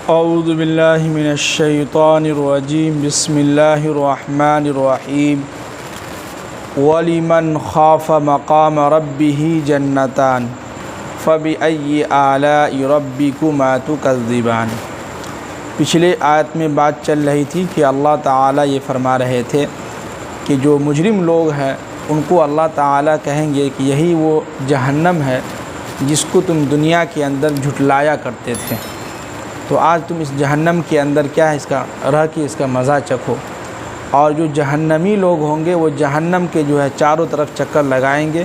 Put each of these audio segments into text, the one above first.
اعوذ باللہ من الشیطان الرجیم بسم اللہ الرحمن الرحیم وَلِمَنْ خَافَ مَقَامَ رَبِّهِ جَنَّتَانِ فَبِأَيِّ آلَاءِ رَبِّكُمَا تُكَذِّبَانِ۔ پچھلے آیت میں بات چل رہی تھی کہ اللہ تعالیٰ یہ فرما رہے تھے کہ جو مجرم لوگ ہیں ان کو اللہ تعالیٰ کہیں گے کہ یہی وہ جہنم ہے جس کو تم دنیا کے اندر جھٹلایا کرتے تھے، تو آج تم اس جہنم کے اندر کیا ہے اس کا رہ کے اس کا مزہ چکھو۔ اور جو جہنمی لوگ ہوں گے وہ جہنم کے جو ہے چاروں طرف چکر لگائیں گے،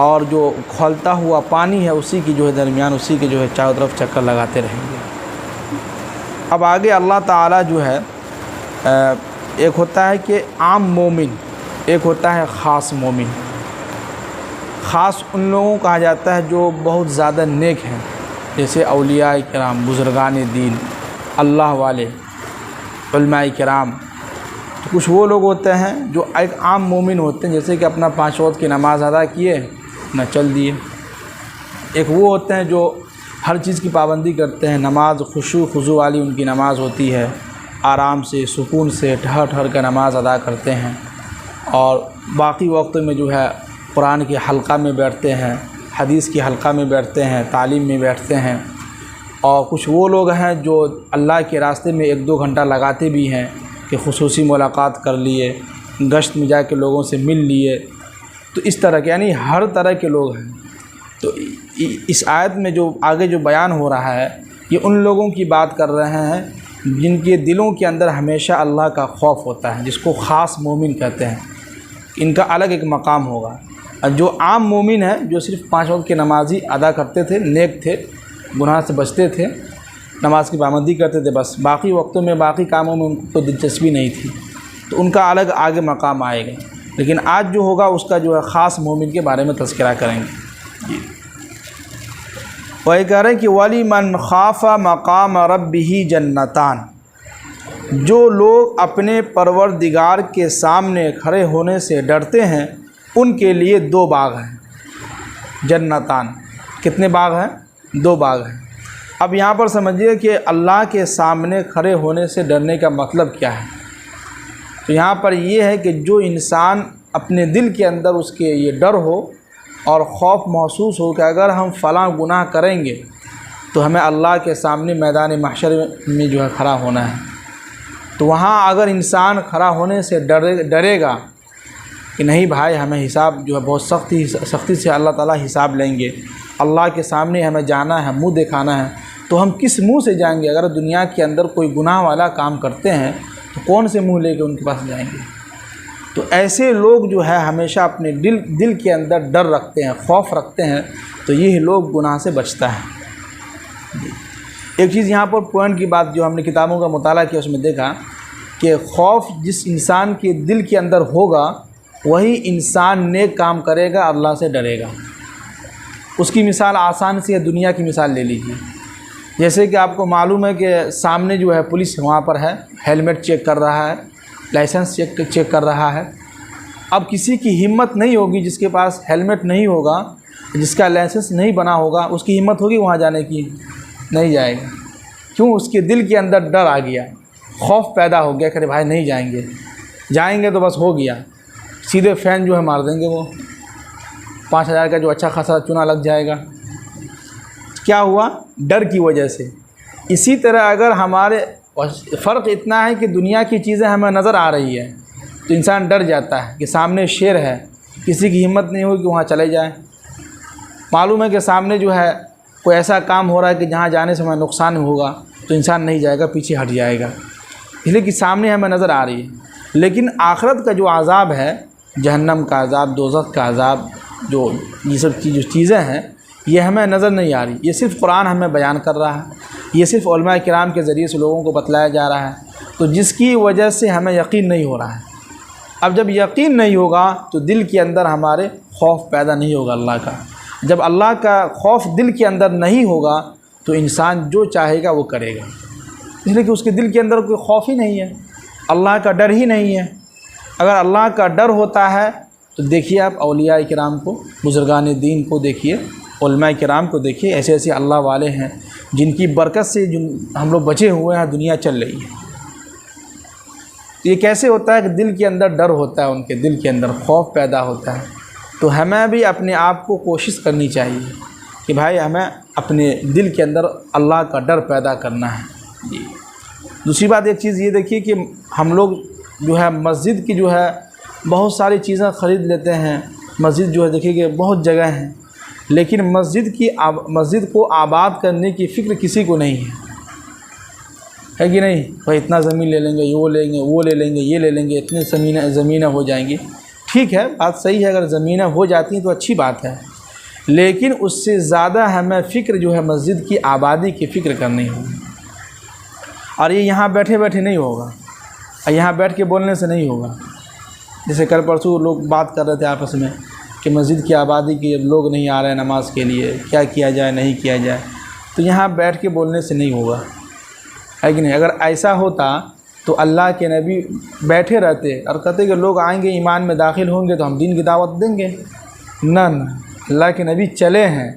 اور جو کھولتا ہوا پانی ہے اسی کی جو ہے درمیان اسی کے جو ہے چاروں طرف چکر لگاتے رہیں گے۔ اب آگے اللہ تعالیٰ جو ہے ایک ہوتا ہے کہ عام مومن، ایک ہوتا ہے خاص مومن۔ خاص ان لوگوں کو کہا جاتا ہے جو بہت زیادہ نیک ہیں، جیسے اولیاء کرام، بزرگان دین، اللہ والے، علماء کرام۔ تو کچھ وہ لوگ ہوتے ہیں جو ایک عام مومن ہوتے ہیں، جیسے کہ اپنا 5 وقت کی نماز ادا کیے نہ چل دیے۔ ایک وہ ہوتے ہیں جو ہر چیز کی پابندی کرتے ہیں، نماز خشوع خضوع والی ان کی نماز ہوتی ہے، آرام سے سکون سے ٹھہر ٹھہر کر نماز ادا کرتے ہیں، اور باقی وقت میں جو ہے قرآن کے حلقہ میں بیٹھتے ہیں، حدیث کی حلقہ میں بیٹھتے ہیں، تعلیم میں بیٹھتے ہیں۔ اور کچھ وہ لوگ ہیں جو اللہ کے راستے میں 1-2 گھنٹہ لگاتے بھی ہیں کہ خصوصی ملاقات کر لیے، گشت میں جا کے لوگوں سے مل لیے۔ تو اس طرح کے یعنی ہر طرح کے لوگ ہیں۔ تو اس آیت میں جو آگے جو بیان ہو رہا ہے یہ ان لوگوں کی بات کر رہے ہیں جن کے دلوں کے اندر ہمیشہ اللہ کا خوف ہوتا ہے، جس کو خاص مومن کہتے ہیں۔ ان کا الگ ایک مقام ہوگا۔ اور جو عام مومن ہے جو صرف 5 وقت کی نمازی ادا کرتے تھے، نیک تھے، گناہ سے بچتے تھے، نماز کی پابندی کرتے تھے، بس باقی وقتوں میں باقی کاموں میں ان کو کوئی دلچسپی نہیں تھی، تو ان کا الگ آگے مقام آئے گا۔ لیکن آج جو ہوگا اس کا جو ہے خاص مومن کے بارے میں تذکرہ کریں گے۔ وہ یہ کہہ رہے ہیں کہ وَلِمَنْ خَافَ مَقَامَ رَبِّهِ جَنَّتَانِ، جو لوگ اپنے پروردگار کے سامنے کھڑے ہونے سے ڈرتے ہیں ان کے لیے 2 باغ ہیں۔ جنتان، کتنے باغ ہیں؟ 2 باغ ہیں۔ اب یہاں پر سمجھیے کہ اللہ کے سامنے کھڑے ہونے سے ڈرنے کا مطلب کیا ہے۔ تو یہاں پر یہ ہے کہ جو انسان اپنے دل کے اندر اس کے یہ ڈر ہو اور خوف محسوس ہو کہ اگر ہم فلاں گناہ کریں گے تو ہمیں اللہ کے سامنے میدان محشر میں جو ہے کھڑا ہونا ہے، تو وہاں اگر انسان کھڑا ہونے سے ڈرے گا کہ نہیں بھائی ہمیں حساب جو ہے بہت سختی سے اللہ تعالیٰ حساب لیں گے، اللہ کے سامنے ہمیں جانا ہے، منہ دکھانا ہے، تو ہم کس منہ سے جائیں گے؟ اگر دنیا کے اندر کوئی گناہ والا کام کرتے ہیں تو کون سے منہ لے کے ان کے پاس جائیں گے؟ تو ایسے لوگ جو ہے ہمیشہ اپنے دل کے اندر ڈر رکھتے ہیں، خوف رکھتے ہیں، تو یہ لوگ گناہ سے بچتا ہے۔ ایک چیز یہاں پر پوائنٹ کی بات جو ہم نے کتابوں کا مطالعہ کیا اس میں دیکھا کہ خوف جس انسان کے دل کے اندر ہوگا وہی انسان نیک کام کرے گا، اللہ سے ڈرے گا۔ اس کی مثال آسان سی ہے، دنیا کی مثال لے لیجیے۔ جیسے کہ آپ کو معلوم ہے کہ سامنے جو ہے پولیس وہاں پر ہے، ہیلمٹ چیک کر رہا ہے، لائسنس چیک کر رہا ہے۔ اب کسی کی ہمت نہیں ہوگی جس کے پاس ہیلمٹ نہیں ہوگا، جس کا لائسنس نہیں بنا ہوگا، اس کی ہمت ہوگی وہاں جانے کی؟ نہیں جائے گا۔ کیوں؟ اس کے دل کے اندر ڈر آ گیا، خوف پیدا ہو گیا کہ بھائی نہیں جائیں گے تو بس ہو گیا، سیدھے فین جو ہے مار دیں گے، وہ 5000 کا جو اچھا خاصا چونا لگ جائے گا۔ کیا ہوا؟ ڈر کی وجہ سے۔ اسی طرح اگر ہمارے فرق اتنا ہے کہ دنیا کی چیزیں ہمیں نظر آ رہی ہے تو انسان ڈر جاتا ہے کہ سامنے شیر ہے، کسی کی ہمت نہیں ہوگی کہ وہاں چلے جائیں۔ معلوم ہے کہ سامنے جو ہے کوئی ایسا کام ہو رہا ہے کہ جہاں جانے سے ہمیں نقصان ہوگا تو انسان نہیں جائے گا، پیچھے ہٹ جائے گا، اس لیے کہ سامنے ہمیں نظر آ رہی ہے۔ لیکن آخرت کا جو عذاب ہے، جہنم کا عذاب، دوزخ کا عذاب، جو یہ سب جو چیزیں ہیں یہ ہمیں نظر نہیں آ رہی، یہ صرف قرآن ہمیں بیان کر رہا ہے، یہ صرف علماء کرام کے ذریعے سے لوگوں کو بتلایا جا رہا ہے، تو جس کی وجہ سے ہمیں یقین نہیں ہو رہا ہے۔ اب جب یقین نہیں ہوگا تو دل کے اندر ہمارے خوف پیدا نہیں ہوگا اللہ کا۔ جب اللہ کا خوف دل کے اندر نہیں ہوگا تو انسان جو چاہے گا وہ کرے گا، اس لیے کہ اس کے دل کے اندر کوئی خوف ہی نہیں ہے، اللہ کا ڈر ہی نہیں ہے۔ اگر اللہ کا ڈر ہوتا ہے تو دیکھیے آپ اولیاء کرام کو، بزرگان دین کو دیکھیے، علماء کرام کو دیکھیے، ایسے ایسے اللہ والے ہیں جن کی برکت سے ہم لوگ بچے ہوئے ہیں، دنیا چل رہی ہے۔ یہ کیسے ہوتا ہے کہ دل کے اندر ڈر ہوتا ہے، ان کے دل کے اندر خوف پیدا ہوتا ہے۔ تو ہمیں بھی اپنے آپ کو کوشش کرنی چاہیے کہ بھائی ہمیں اپنے دل کے اندر اللہ کا ڈر پیدا کرنا ہے۔ جی دوسری بات ایک چیز یہ دیکھیے کہ ہم لوگ جو ہے مسجد کی جو ہے بہت ساری چیزیں خرید لیتے ہیں، مسجد جو ہے دیکھیے کہ بہت جگہ ہیں، لیکن مسجد کو آباد کرنے کی فکر کسی کو نہیں ہے کہ نہیں؟ بھائی اتنا زمین لے لیں گے، وہ لیں گے، وہ لے لیں گے، یہ لے لیں گے، اتنے زمینیں ہو جائیں گی۔ ٹھیک ہے، بات صحیح ہے، اگر زمینیں ہو جاتی ہیں تو اچھی بات ہے، لیکن اس سے زیادہ ہمیں فکر جو ہے مسجد کی آبادی کی فکر کرنی ہوگی۔ اور یہ یہاں بیٹھے بیٹھے نہیں ہوگا، یہاں بیٹھ کے بولنے سے نہیں ہوگا۔ جیسے کل پرسوں لوگ بات کر رہے تھے آپس میں کہ مسجد کی آبادی کے لوگ نہیں آ رہے ہیں نماز کے لیے، کیا کیا جائے نہیں کیا جائے، تو یہاں بیٹھ کے بولنے سے نہیں ہوگا، ہے کہ نہیں؟ اگر ایسا ہوتا تو اللہ کے نبی بیٹھے رہتے اور کہتے کہ لوگ آئیں گے ایمان میں داخل ہوں گے تو ہم دین کی دعوت دیں گے۔ نہ اللہ کے نبی چلے ہیں،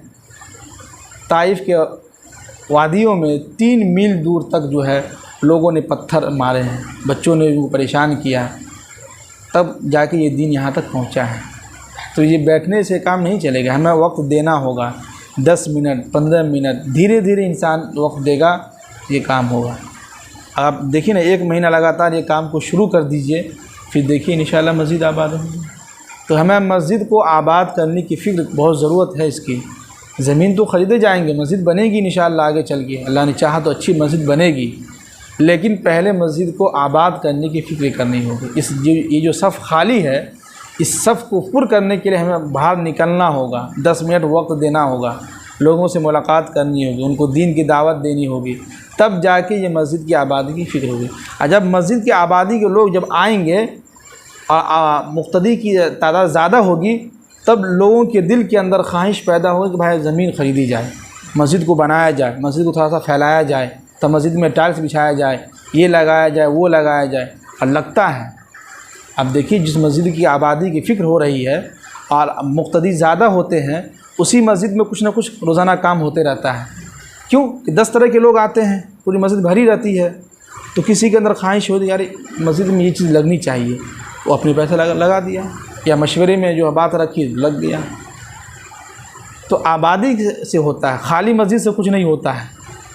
طائف کے وادیوں میں 3 میل دور تک جو ہے لوگوں نے پتھر مارے ہیں، بچوں نے ان کو پریشان کیا، تب جا کے یہ دین یہاں تک پہنچا ہے۔ تو یہ بیٹھنے سے کام نہیں چلے گا، ہمیں وقت دینا ہوگا، 10 منٹ 15 منٹ دھیرے دھیرے انسان وقت دے گا، یہ کام ہوگا۔ آپ دیکھیے نا، 1 مہینہ لگاتار یہ کام کو شروع کر دیجئے، پھر دیکھیے انشاءاللہ مسجد آباد ہوگی۔ تو ہمیں مسجد کو آباد کرنے کی فکر بہت ضرورت ہے اس کی۔ زمین تو خریدے جائیں گے، مسجد بنے گی انشاءاللہ آگے چل کے، اللہ نے چاہا تو اچھی مسجد بنے گی، لیکن پہلے مسجد کو آباد کرنے کی فکر کرنی ہوگی۔ یہ جو صف خالی ہے، اس صف کو پر کرنے کے لیے ہمیں باہر نکلنا ہوگا، 10 منٹ وقت دینا ہوگا، لوگوں سے ملاقات کرنی ہوگی، ان کو دین کی دعوت دینی ہوگی، تب جا کے یہ مسجد کی آبادی کی فکر ہوگی۔ اور جب مسجد کی آبادی کے لوگ جب آئیں گے اور مقتدی کی تعداد زیادہ ہوگی، تب لوگوں کے دل کے اندر خواہش پیدا ہوگی کہ بھائی زمین خریدی جائے، مسجد کو بنایا جائے، مسجد کو تھوڑا سا پھیلایا جائے، تو مسجد میں ٹائلس بچھایا جائے، یہ لگایا جائے، وہ لگایا جائے۔ اور لگتا ہے، اب دیکھیے جس مسجد کی آبادی کی فکر ہو رہی ہے اور مقتدی زیادہ ہوتے ہیں، اسی مسجد میں کچھ نہ کچھ روزانہ کام ہوتے رہتا ہے۔ کیوں کہ 10 طرح کے لوگ آتے ہیں، پوری مسجد بھری رہتی ہے، تو کسی کے اندر خواہش ہوتی ہے یار مسجد میں یہ چیز لگنی چاہیے، وہ اپنے پیسے لگا دیا، یا مشورے میں جو بات رکھی لگ گیا۔ تو آبادی سے ہوتا ہے، خالی مسجد سے کچھ نہیں ہوتا ہے۔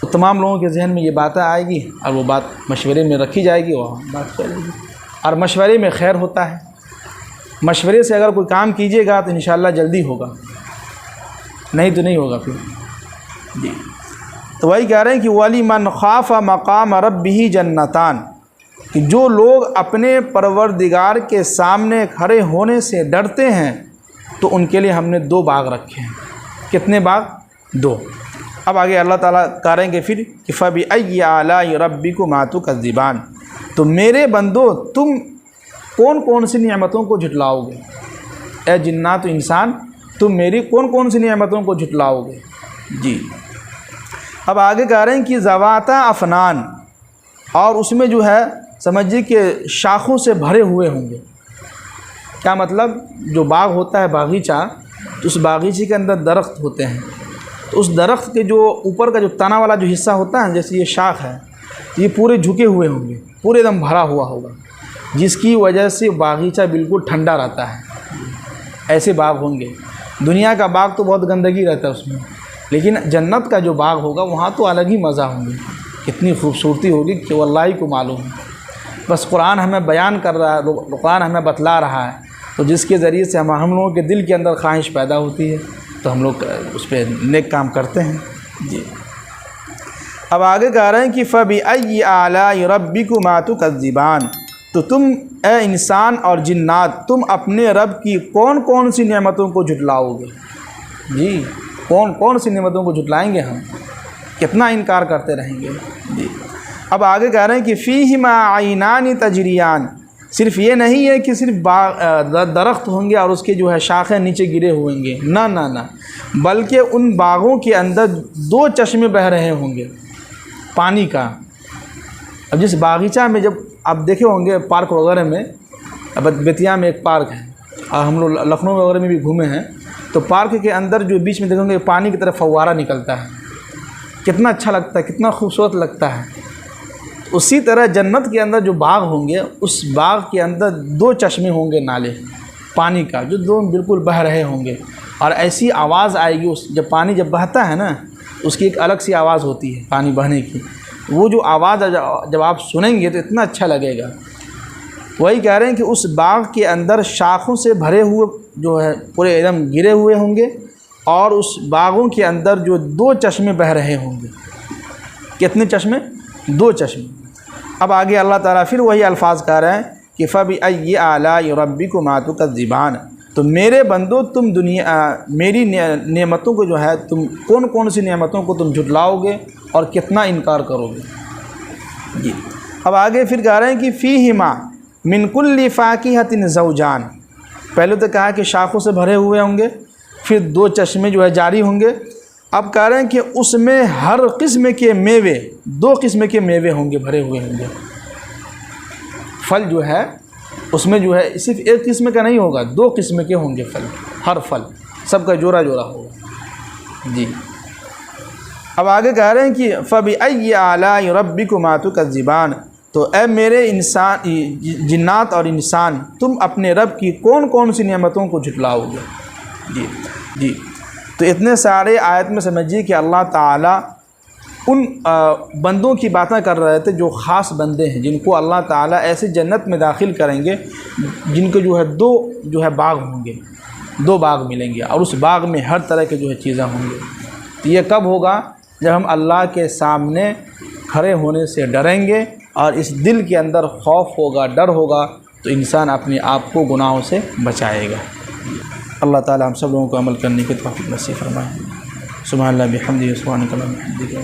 تو تمام لوگوں کے ذہن میں یہ باتیں آئے گی اور وہ بات مشورے میں رکھی جائے گی، وہاں بات چلے گی، اور مشورے میں خیر ہوتا ہے۔ مشورے سے اگر کوئی کام کیجیے گا تو انشاءاللہ جلدی ہوگا، نہیں تو نہیں ہوگا پھر۔ جی تو وہی کہہ رہے ہیں کہ وَلِمَنْ خَافَ مَقَامَ رَبِّهِ جَنَّتَانِ، کہ جو لوگ اپنے پروردگار کے سامنے کھڑے ہونے سے ڈرتے ہیں تو ان کے لیے ہم نے 2 باغ رکھے ہیں۔ کتنے باغ؟ 2۔ اب آگے اللہ تعالیٰ کریں گے پھر کہ فَبِأَيِّ آلَاءِ رَبِّكُمَا تُكَذِّبَانِ، تو میرے بندو تم کون کون سی نعمتوں کو جھٹلاؤ گے؟ اے جنات و انسان، تم میری کون کون سی نعمتوں کو جھٹلاؤ گے؟ جی اب آگے کہہ رہے ہیں کہ ذواتا افنان، اور اس میں جو ہے سمجھیے کہ شاخوں سے بھرے ہوئے ہوں گے۔ کیا مطلب؟ جو باغ ہوتا ہے باغیچہ، تو اس باغیچے کے اندر درخت ہوتے ہیں، تو اس درخت کے جو اوپر کا جو تنا والا جو حصہ ہوتا ہے، جیسے یہ شاخ ہے، یہ پورے جھکے ہوئے ہوں گے، پورے دم بھرا ہوا ہوگا، جس کی وجہ سے باغیچہ بالکل ٹھنڈا رہتا ہے۔ ایسے باغ ہوں گے۔ دنیا کا باغ تو بہت گندگی رہتا ہے اس میں، لیکن جنت کا جو باغ ہوگا وہاں تو الگ ہی مزہ ہوں گے، کتنی خوبصورتی ہوگی کہ واللہ کو معلوم ہے۔ بس قرآن ہمیں بیان کر رہا ہے، قرآن ہمیں بتلا رہا ہے، تو جس کے ذریعے سے ہم لوگوں کے دل کے اندر خواہش پیدا ہوتی ہے، تو ہم لوگ اس پہ نیک کام کرتے ہیں۔ جی اب آگے کہہ رہے ہیں کہ فَبِأَيِّ آلَاءِ رَبِّكُمَا تُكَذِّبَانِ، تو تم اے انسان اور جنات، تم اپنے رب کی کون کون سی نعمتوں کو جھٹلاؤ گے؟ جی کون کون سی نعمتوں کو جھٹلائیں گے ہم؟ کتنا انکار کرتے رہیں گے؟ جی اب آگے کہہ رہے ہیں کہ فِيهِمَا عَيْنَانِ تَجْرِيَانِ، صرف یہ نہیں ہے کہ صرف درخت ہوں گے اور اس کے جو ہے شاخیں نیچے گرے ہوئیں گے، نہ نہ نہ، بلکہ ان باغوں کے اندر 2 چشمے بہہ رہے ہوں گے پانی کا۔ اب جس باغیچہ میں، جب آپ دیکھے ہوں گے پارک وغیرہ میں، اب بیتیا میں ایک پارک ہے، اور ہم لوگ لکھنؤ وغیرہ میں بھی گھومے ہیں، تو پارک کے اندر جو بیچ میں دیکھیں گے پانی کی طرف فوارہ نکلتا ہے، کتنا اچھا لگتا ہے، کتنا خوبصورت لگتا ہے۔ اسی طرح جنت کے اندر جو باغ ہوں گے، اس باغ کے اندر 2 چشمے ہوں گے، نالے پانی کا، جو 2 بالکل بہہ رہے ہوں گے، اور ایسی آواز آئے گی جب پانی جب بہتا ہے نا، اس کی ایک الگ سی آواز ہوتی ہے پانی بہنے کی، وہ جو آواز جب آپ سنیں گے تو اتنا اچھا لگے گا۔ وہی کہہ رہے ہیں کہ اس باغ کے اندر شاخوں سے بھرے ہوئے جو ہے پورے ایک دم گرے ہوئے ہوں گے، اور اس باغوں کے اندر جو 2 چشمے بہہ رہے ہوں گے۔ کتنے چشمے؟ 2 چشمے۔ اب آگے اللہ تعالیٰ پھر وہی الفاظ کہہ رہے ہیں کہ فَبِأَيِّ آلَاءِ رَبِّكُمَا تُكَذِّبَانِ، تو میرے بندو تم میری نعمتوں کو جو ہے تم کون کون سی نعمتوں کو تم جھٹلاؤ گے اور کتنا انکار کرو گے۔ جی اب آگے پھر کہہ رہے ہیں کہ فِيهِمَا مِن كُلِّ فَاكِهَةٍ زَوْجَانِ، پہلے تو کہا کہ شاخوں سے بھرے ہوئے ہوں گے، پھر 2 چشمے جو ہے جاری ہوں گے، اب کہہ رہے ہیں کہ اس میں ہر قسم کے میوے، 2 قسم کے میوے ہوں گے، بھرے ہوئے ہوں گے۔ پھل جو ہے اس میں جو ہے صرف ایک قسم کا نہیں ہوگا، 2 قسم کے ہوں گے پھل، ہر پھل سب کا جوڑا جوڑا ہوگا۔ جی اب آگے کہہ رہے ہیں کہ فَبِأَيِّ آلَاءِ رَبِّكُمَا تُكَذِّبَانِ، تو اے میرے انسان جنات اور انسان، تم اپنے رب کی کون کون سی نعمتوں کو جھٹلاؤ گے۔ جی تو اتنے سارے آیت میں سمجھیے کہ اللہ تعالیٰ ان بندوں کی باتیں کر رہے تھے جو خاص بندے ہیں، جن کو اللہ تعالیٰ ایسے جنت میں داخل کریں گے جن کو جو ہے 2 باغ ہوں گے، 2 باغ ملیں گے، اور اس باغ میں ہر طرح کے جو ہے چیزیں ہوں گے۔ تو یہ کب ہوگا؟ جب ہم اللہ کے سامنے کھڑے ہونے سے ڈریں گے، اور اس دل کے اندر خوف ہوگا، ڈر ہوگا، تو انسان اپنے آپ کو گناہوں سے بچائے گا۔ اللہ تعالیٰ ہم سب لوگوں کو عمل کرنے کی توفیق نصیب فرمائے۔ سبحان اللہ بحمدہ، سبحانک اللہم وبحمدک۔